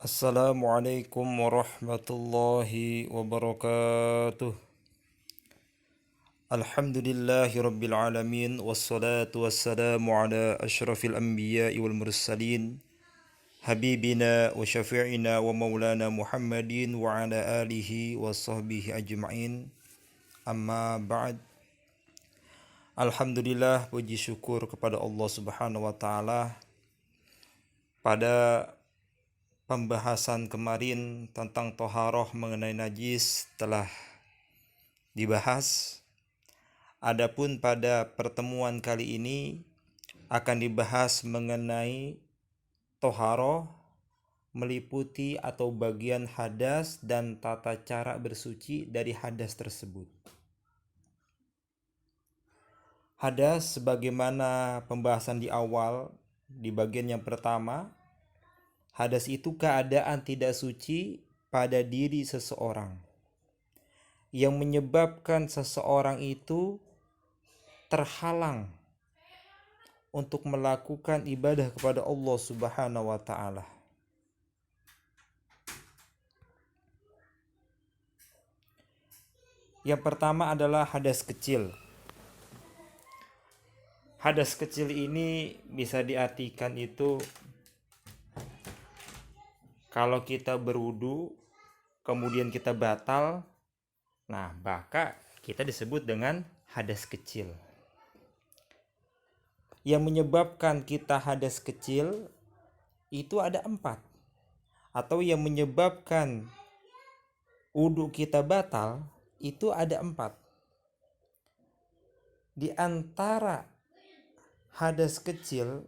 Assalamualaikum warahmatullahi wabarakatuh. Alhamdulillahi rabbil alamin. Wassalatu wassalamu ala ashrafil anbiya'i wal mursalin. Habibina wa syafi'ina wa maulana Muhammadin wa ala alihi wa sahbihi ajma'in. Amma ba'd. Alhamdulillah, puji syukur kepada Allah Subhanahu wa taala. Pada pembahasan kemarin tentang toharoh mengenai najis telah dibahas. Adapun pada pertemuan kali ini akan dibahas mengenai toharoh meliputi atau bagian hadas dan tata cara bersuci dari hadas tersebut. Hadas sebagaimana pembahasan di awal di bagian yang pertama, hadas itu keadaan tidak suci pada diri seseorang yang menyebabkan seseorang itu terhalang untuk melakukan ibadah kepada Allah Subhanahu wa taala. Yang pertama adalah hadas kecil. Hadas kecil ini bisa diartikan itu kalau kita berwudu kemudian kita batal, nah maka kita disebut dengan hadas kecil. Yang menyebabkan kita hadas kecil itu ada 4. Atau yang menyebabkan wudu kita batal itu ada 4. Di antara hadas kecil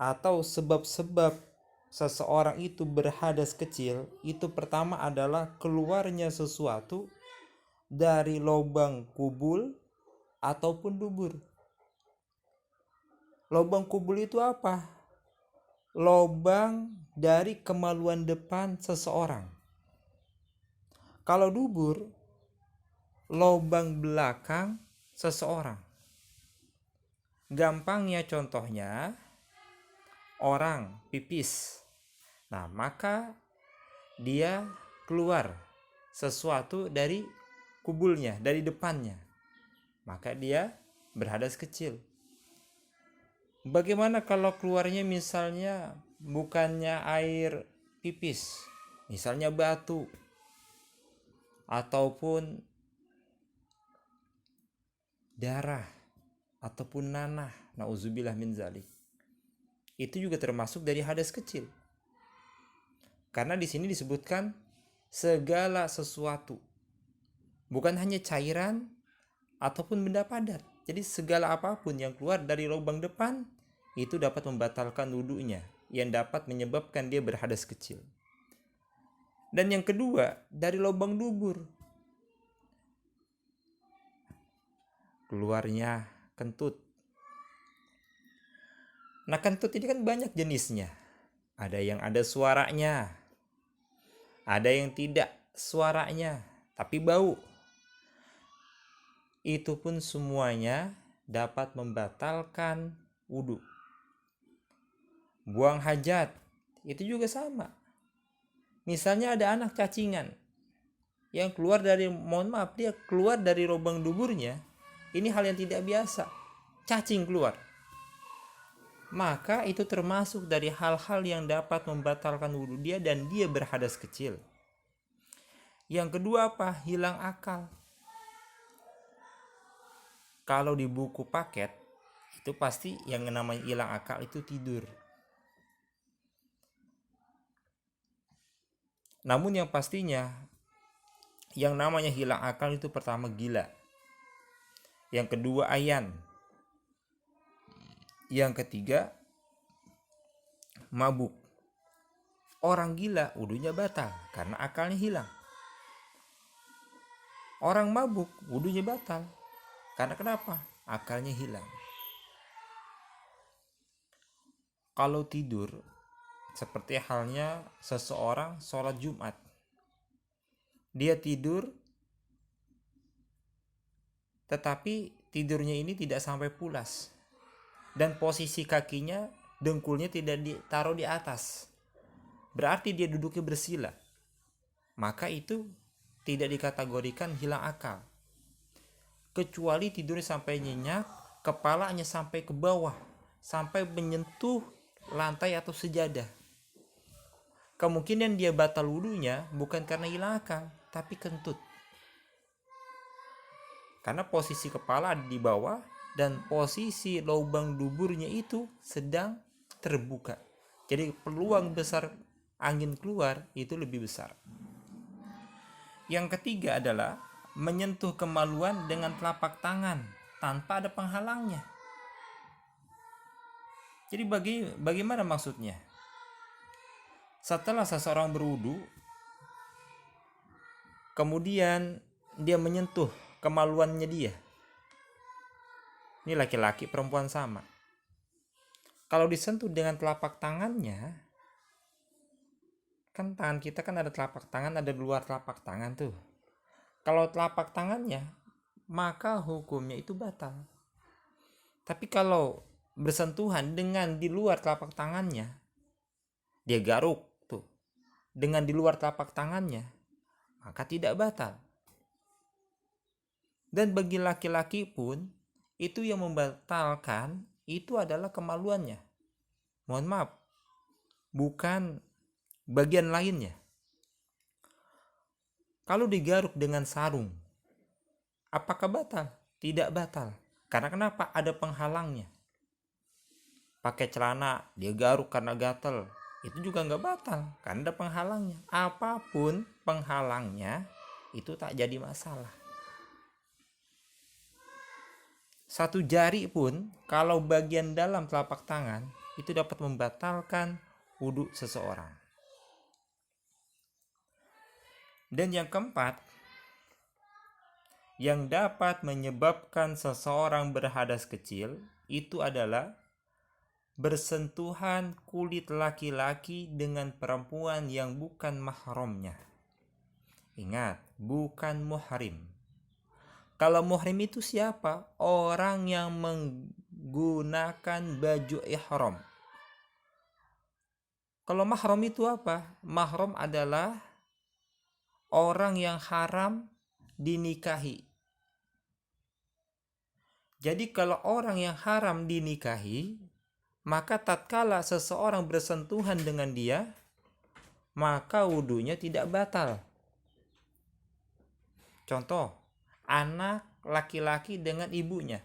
atau sebab-sebab seseorang itu berhadas kecil, itu pertama adalah keluarnya sesuatu dari lubang kubul ataupun dubur. Lubang kubul itu apa? Lubang dari kemaluan depan seseorang. Kalau dubur, lubang belakang seseorang. Gampangnya contohnya, orang pipis. Nah, maka dia keluar sesuatu dari kubulnya, dari depannya. Maka dia berhadas kecil. Bagaimana kalau keluarnya misalnya bukannya air pipis, misalnya batu ataupun darah ataupun nanah, nauzubillah min zalik. Itu juga termasuk dari hadas kecil. Karena di sini disebutkan segala sesuatu. Bukan hanya cairan ataupun benda padat. Jadi segala apapun yang keluar dari lubang depan itu dapat membatalkan wudunya, yang dapat menyebabkan dia berhadas kecil. Dan yang kedua, dari lubang dubur. Keluarnya kentut. Nah, kentut ini kan banyak jenisnya. Ada yang ada suaranya, ada yang tidak suaranya, tapi bau. Itu pun semuanya dapat membatalkan wudu. Buang hajat, itu juga sama. Misalnya ada anak cacingan yang keluar dari, dia keluar dari lubang duburnya. Ini hal yang tidak biasa. Cacing keluar. Maka itu termasuk dari hal-hal yang dapat membatalkan wudu dia dan dia berhadas kecil. Yang kedua apa? Hilang akal. Kalau di buku paket, itu pasti yang namanya hilang akal itu tidur. Namun yang pastinya, yang namanya hilang akal itu pertama gila. Yang kedua ayan. Yang ketiga mabuk. Orang gila wudunya batal karena akalnya hilang. Orang mabuk wudunya batal karena kenapa? Akalnya hilang. Kalau tidur, seperti halnya seseorang sholat Jumat. Dia tidur, tetapi tidurnya ini tidak sampai pulas. Dan posisi kakinya, dengkulnya tidak ditaruh di atas. berarti dia duduknya bersila, maka itu tidak dikategorikan hilang akal. Kecuali tidurnya sampai nyenyak, kepalanya sampai ke bawah, sampai menyentuh lantai atau sejadah. Kemungkinan dia batal wudunya bukan karena hilang akal, tapi kentut. Karena posisi kepala ada di bawah dan posisi lubang duburnya itu sedang terbuka. Jadi peluang besar angin keluar itu lebih besar. Yang ketiga adalah menyentuh kemaluan dengan telapak tangan tanpa ada penghalangnya. Jadi bagaimana maksudnya? Setelah seseorang berwudu, kemudian dia menyentuh kemaluannya dia. Ini laki-laki perempuan sama. Kalau disentuh dengan telapak tangannya, kan tangan kita kan ada telapak tangan, ada luar telapak tangan tuh. Kalau telapak tangannya, maka hukumnya itu batal. Tapi kalau bersentuhan dengan di luar telapak tangannya, dia garuk tuh dengan di luar telapak tangannya, maka tidak batal. Dan bagi laki-laki pun, itu yang membatalkan itu adalah kemaluannya. Mohon maaf, bukan bagian lainnya. Kalau digaruk dengan sarung, apakah batal? Tidak batal. Karena kenapa? Ada penghalangnya. Pakai celana, dia garuk karena gatel, itu juga nggak batal, karena ada penghalangnya. Apapun penghalangnya, itu tak jadi masalah. Satu jari pun, kalau bagian dalam telapak tangan, itu dapat membatalkan wudu seseorang. Dan yang keempat, yang dapat menyebabkan seseorang berhadas kecil, itu adalah bersentuhan kulit laki-laki dengan perempuan yang bukan mahramnya. Ingat, bukan muhrim. Kalau muhrim itu siapa? Orang yang menggunakan baju ihram. Kalau mahram itu apa? Mahram adalah orang yang haram dinikahi. Jadi kalau orang yang haram dinikahi, maka tatkala seseorang bersentuhan dengan dia, maka wudunya tidak batal. Contoh, anak laki-laki dengan ibunya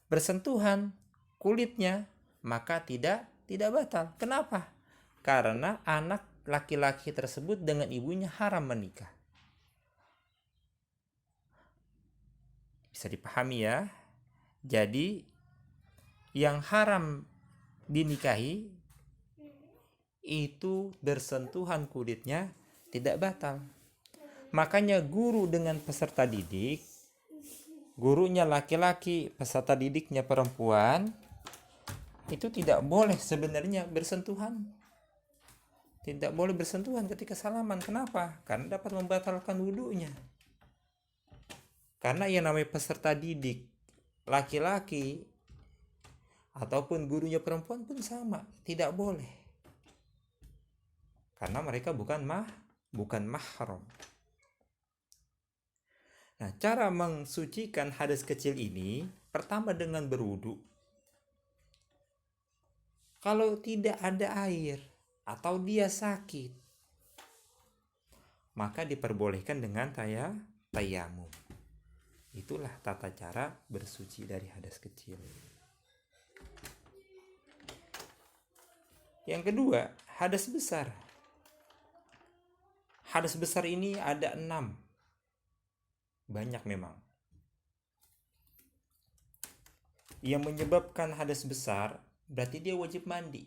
bersentuhan kulitnya, maka tidak batal. Kenapa? Karena anak laki-laki tersebut dengan ibunya haram menikah. Bisa dipahami ya? Jadi yang haram dinikahi itu bersentuhan kulitnya tidak batal. Makanya guru dengan peserta didik, gurunya laki-laki, peserta didiknya perempuan, itu tidak boleh sebenarnya bersentuhan. Tidak boleh bersentuhan ketika salaman. Kenapa? Karena dapat membatalkan wudunya. Karena yang namanya peserta didik laki-laki ataupun gurunya perempuan pun sama, tidak boleh. Karena mereka bukan mahram. Nah, cara mensucikan hadas kecil ini pertama dengan berwudu. Kalau tidak ada air atau dia sakit, maka diperbolehkan dengan tayamum. Itulah tata cara bersuci dari hadas kecil. Yang kedua, hadas besar. Hadas besar ini ada 6. Banyak memang. Yang menyebabkan hadas besar, berarti dia wajib mandi.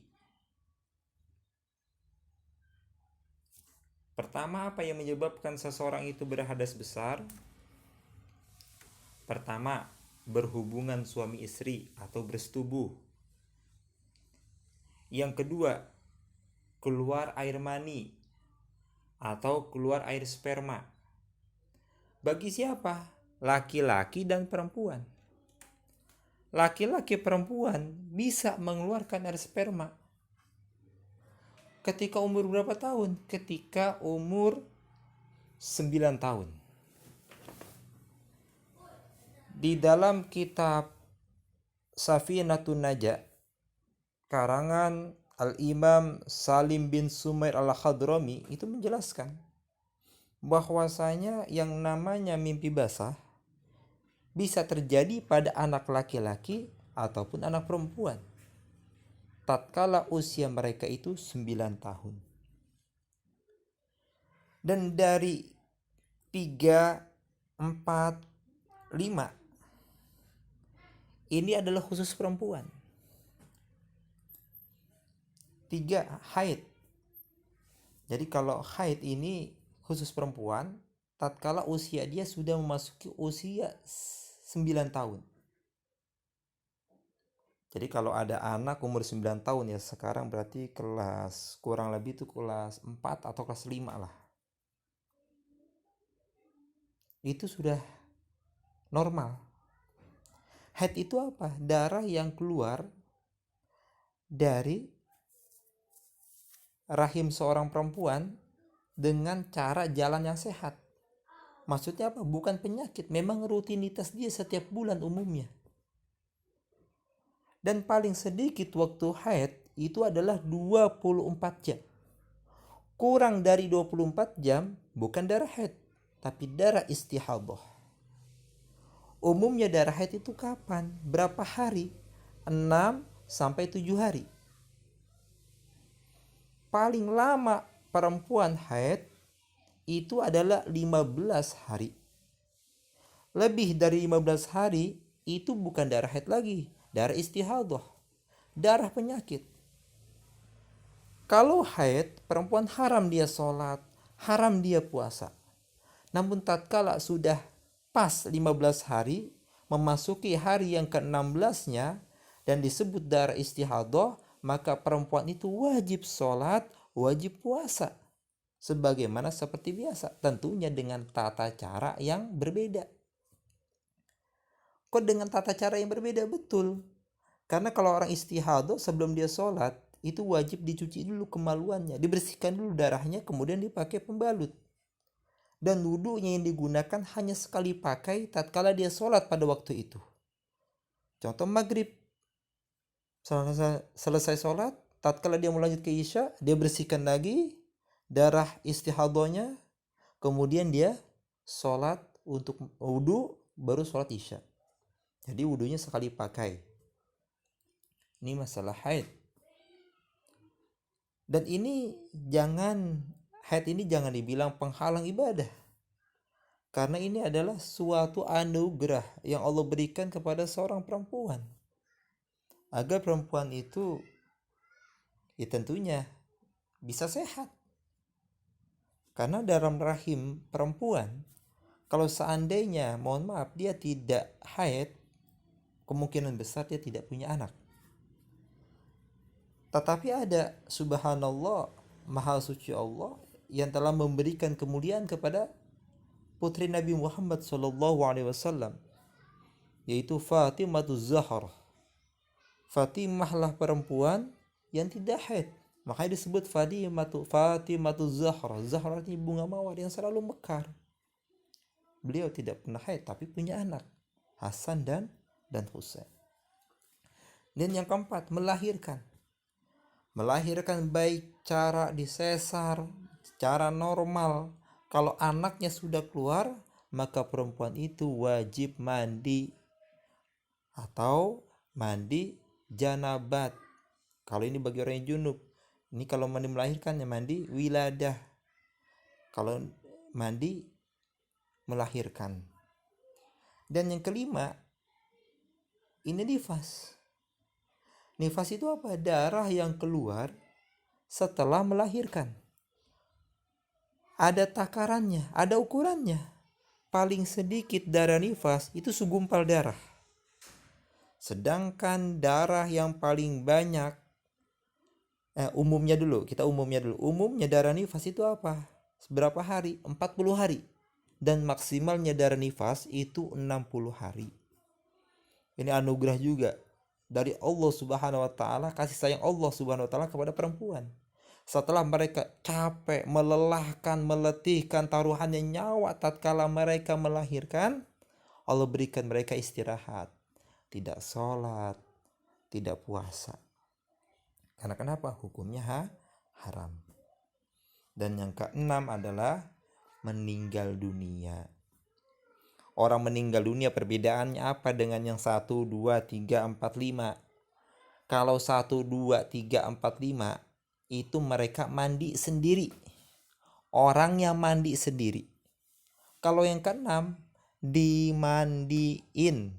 Pertama, apa yang menyebabkan seseorang itu berhadas besar? Pertama, berhubungan suami istri atau bersetubuh. Yang kedua, keluar air mani atau keluar air sperma. Bagi siapa? Laki-laki dan perempuan. Laki-laki perempuan bisa mengeluarkan air sperma. Ketika umur berapa tahun? Ketika umur 9 tahun. Di dalam kitab Safinatun Najah karangan Al-Imam Salim bin Sumair Al-Khadrami itu menjelaskan bahwasanya yang namanya mimpi basah bisa terjadi pada anak laki-laki ataupun anak perempuan tatkala usia mereka itu 9 tahun. Dan dari 3, 4, 5 ini adalah khusus perempuan. 3 haid. Jadi kalau haid ini khusus perempuan tatkala usia dia sudah memasuki usia 9 tahun. Jadi kalau ada anak umur 9 tahun ya sekarang berarti kelas kurang lebih itu kelas 4 atau kelas 5 lah. Itu sudah normal. Haid itu apa? Darah yang keluar dari rahim seorang perempuan dengan cara jalan yang sehat. Maksudnya apa? Bukan penyakit, memang rutinitas dia setiap bulan umumnya. Dan paling sedikit waktu haid itu adalah 24 jam. Kurang dari 24 jam bukan darah haid, tapi darah istihadah. Umumnya darah haid itu kapan? Berapa hari? 6 sampai 7 hari. Paling lama perempuan haid itu adalah 15 hari. Lebih dari 15 hari itu bukan darah haid lagi, darah istihadah, darah penyakit. Kalau haid, perempuan haram dia sholat, haram dia puasa. Namun tatkala sudah pas 15 hari, memasuki hari yang ke-16-nya dan disebut darah istihadah, maka perempuan itu wajib sholat, wajib puasa. Sebagaimana seperti biasa, tentunya dengan tata cara yang berbeda. Kok dengan tata cara yang berbeda? Betul. Karena kalau orang istihadah sebelum dia sholat, itu wajib dicuci dulu kemaluannya, dibersihkan dulu darahnya, kemudian dipakai pembalut. Dan wudunya yang digunakan hanya sekali pakai tatkala dia sholat pada waktu itu. Contoh maghrib. Selesai sholat, tatkala dia mau lanjut ke isya, dia bersihkan lagi darah istihadahnya, kemudian dia sholat untuk wudu, baru sholat isya. Jadi wudunya sekali pakai. Ini masalah haid. Dan ini haid ini jangan dibilang penghalang ibadah. Karena ini adalah suatu anugerah yang Allah berikan kepada seorang perempuan. Agar perempuan itu ya tentunya bisa sehat. Karena dalam rahim perempuan, kalau seandainya, mohon maaf, dia tidak haid, kemungkinan besar dia tidak punya anak. Tetapi ada, subhanallah, maha suci Allah yang telah memberikan kemuliaan kepada putri Nabi Muhammad SAW, yaitu Fatimah Zahra. Fatimahlah perempuan yang tidak haid, makanya disebut Fatimah Zahra. Zahra ini bunga mawar yang selalu mekar. Beliau tidak pernah haid tapi punya anak, Hasan dan Husain. Dan yang keempat, melahirkan baik cara disesar, cara normal. Kalau anaknya sudah keluar, maka perempuan itu wajib mandi atau mandi janabat. Kalau ini bagi orang yang junub. Ini kalau mandi melahirkan ya mandi wiladah. Kalau mandi melahirkan. Dan yang kelima, ini nifas. Nifas itu apa? Darah yang keluar setelah melahirkan. Ada takarannya, ada ukurannya. Paling sedikit darah nifas itu segumpal darah. Sedangkan darah yang paling banyak, umumnya darah nifas itu apa? Berapa hari? 40 hari. Dan maksimalnya darah nifas itu 60 hari. Ini anugerah juga dari Allah Subhanahu wa taala, kasih sayang Allah Subhanahu wa taala kepada perempuan. Setelah mereka capek, melelahkan, meletihkan, taruhannya nyawa tatkala mereka melahirkan, Allah berikan mereka istirahat. Tidak sholat, tidak puasa. Karena kenapa? Hukumnya haram. Dan yang keenam adalah meninggal dunia. Orang meninggal dunia perbedaannya apa dengan yang 1, 2, 3, 4, 5? Kalau 1, 2, 3, 4, 5 itu mereka mandi sendiri. Orang yang mandi sendiri. Kalau yang keenam dimandiin.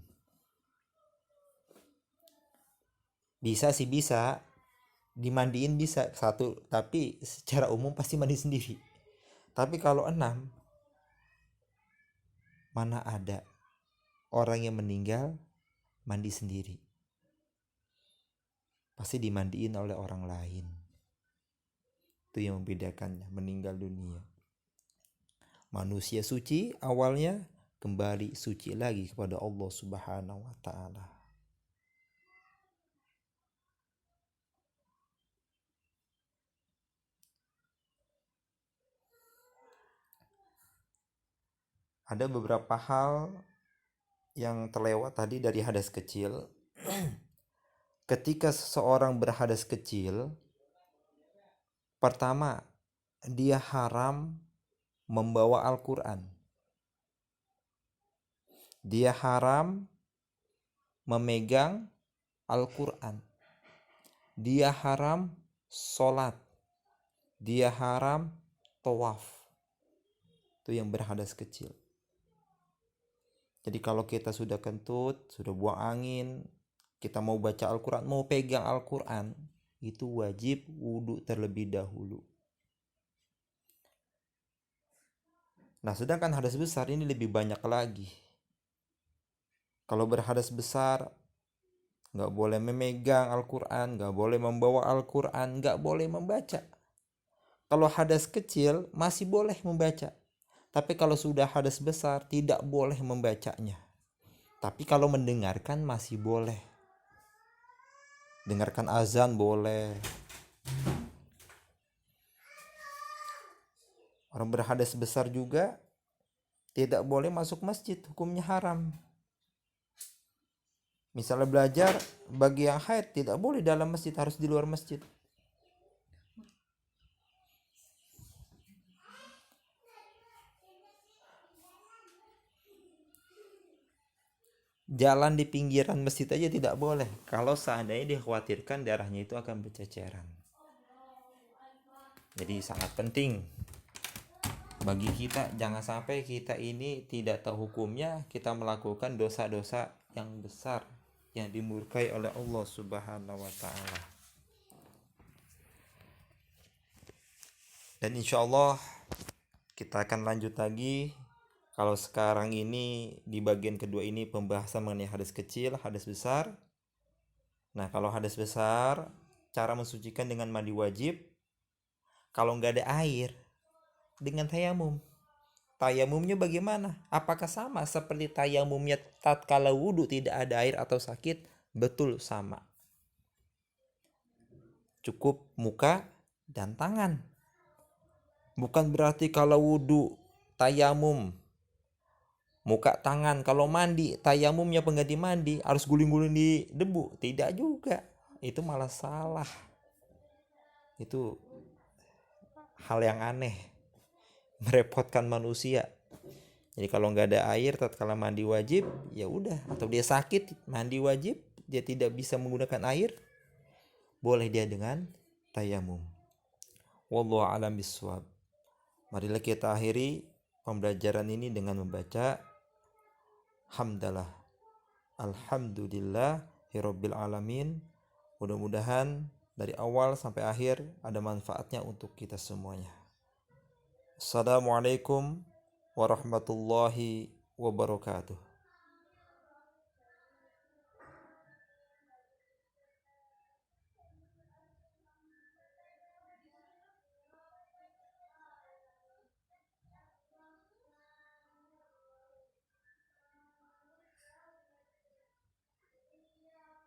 Bisa sih bisa. Dimandiin bisa satu, tapi secara umum pasti mandi sendiri. Tapi kalau 6, mana ada orang yang meninggal mandi sendiri? Pasti dimandiin oleh orang lain. Itu yang membedakannya, meninggal dunia. Manusia suci awalnya, kembali suci lagi kepada Allah Subhanahu wa ta'ala. Ada beberapa hal yang terlewat tadi dari hadas kecil. Ketika seseorang berhadas kecil, pertama, dia haram membawa Al-Quran. Dia haram memegang Al-Quran. Dia haram sholat. Dia haram tawaf. Itu yang berhadas kecil. Jadi kalau kita sudah kentut, sudah buang angin, kita mau baca Al-Quran, mau pegang Al-Quran, itu wajib wudhu terlebih dahulu. Nah, sedangkan hadas besar ini lebih banyak lagi. Kalau berhadas besar, gak boleh memegang Al-Quran, gak boleh membawa Al-Quran, gak boleh membaca. Kalau hadas kecil masih boleh membaca. Tapi kalau sudah hadas besar tidak boleh membacanya. Tapi kalau mendengarkan masih boleh. Dengarkan azan boleh. Orang berhadas besar juga tidak boleh masuk masjid, hukumnya haram. Misalnya belajar, bagi yang haid tidak boleh dalam masjid, harus di luar masjid. Jalan di pinggiran masjid aja tidak boleh, kalau seandainya dikhawatirkan darahnya itu akan berceceran. Jadi sangat penting bagi kita, jangan sampai kita ini tidak tahu hukumnya, kita melakukan dosa-dosa yang besar yang dimurkai oleh Allah Subhanahu wa ta'ala. Dan insya Allah kita akan lanjut lagi. Kalau sekarang ini di bagian kedua ini pembahasan mengenai hadas kecil, hadas besar. Nah, kalau hadas besar, cara mensucikan dengan mandi wajib. Kalau nggak ada air, dengan tayamum. Tayamumnya bagaimana? Apakah sama seperti tayamumnya tatkala wudhu tidak ada air atau sakit? Betul sama. Cukup muka dan tangan. Bukan berarti kalau wudhu tayamum muka tangan, kalau mandi tayamumnya pengganti mandi harus guling-guling di debu. Tidak juga, itu malah salah. Itu hal yang aneh, merepotkan manusia. Jadi kalau nggak ada air tatkala mandi wajib, ya udah. Atau dia sakit, mandi wajib, dia tidak bisa menggunakan air, boleh dia dengan tayamum. Wallahu a'lam bishawab. Marilah kita akhiri pembelajaran ini dengan membaca hamdalah. Alhamdulillahirabbil alamin. Mudah-mudahan dari awal sampai akhir ada manfaatnya untuk kita semuanya. Assalamualaikum warahmatullahi wabarakatuh.